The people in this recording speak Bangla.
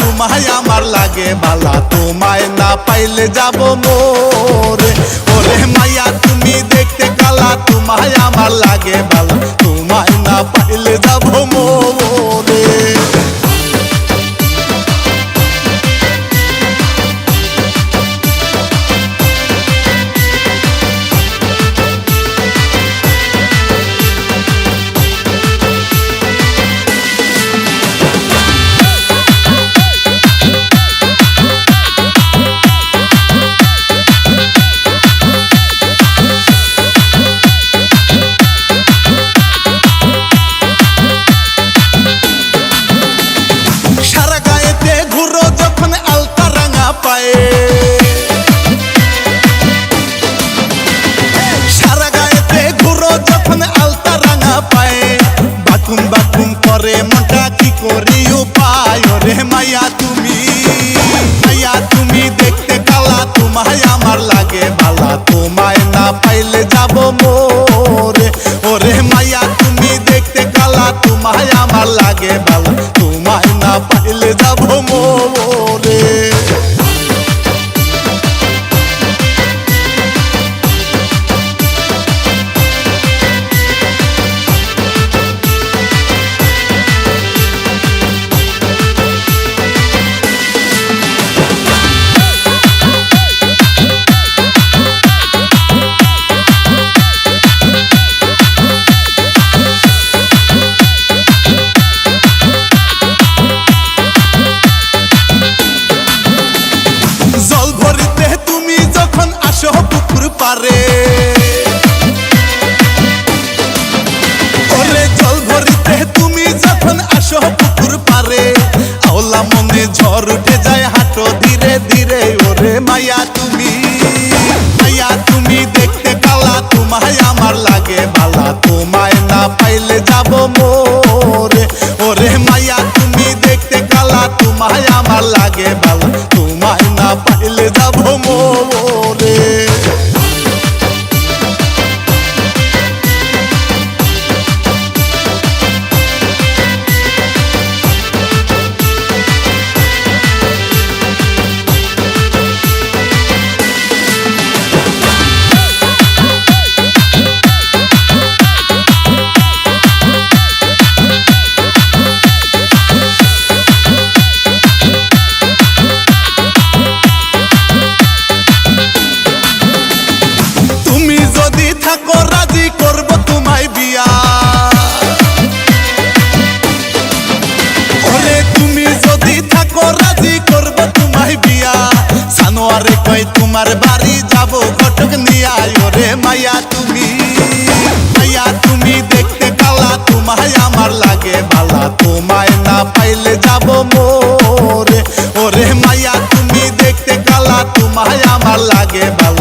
তোমায় আমার লাগে বালা, তোমায় না পাইলে যাব মোরে। ওরে মাইয়া তুমি দেখতে কালা, তোমায় আমার লাগে বালা, তোমায় না পাইলে যাব মোরে। সারা গায়েতে ঘুরো যখন আলতা রাঙা পায়ে, বাকুম বাকুম করে মনটা কি করি উপায়। ওরে মাইয়া তুমি দেখতে কালা, তোমায় আমার লাগে বালা, তোমায় না পাইলে যাব মোরে। ওরে মাইয়া তুমি দেখতে কালা, তোমায় আমার লাগে বালা, তোমায় না পাইলে যাব মোরে। জল ভরিতে তুমি যখন আসো পুকুর পারে, ওরে জল ভরিতে তুমি যখন আসো পুকুর পারে, আওলা মনে ঝড় উঠে যায় হাঁটো ধীরে ধীরে। ওরে মাইয়া তুমি দেখতে কালা, তোমায় আমার লাগে বালা, তোমায় না পাইলে যাব মোরে। ওরে মাইয়া তুমি দেখতে কালা, তোমায় আমার লাগে বালা, তোমায় না পাইলে যাব মোরে। থাকো রাজি করব তোমায় বিয়া, ওরে তুমি যদি থাকো রাজি করব তোমায় বিয়া। সানোয়ারে কই তোমার বাড়ি যাব ঘটক নিয়া। ওরে মাইয়া তুমি দেখতে কালা, তোমায় আমার লাগে বালা, তোমায় না পাইলে যাব মোরে। ওরে মাইয়া তুমি দেখতে কালা, তোমায় আমার লাগে বালা,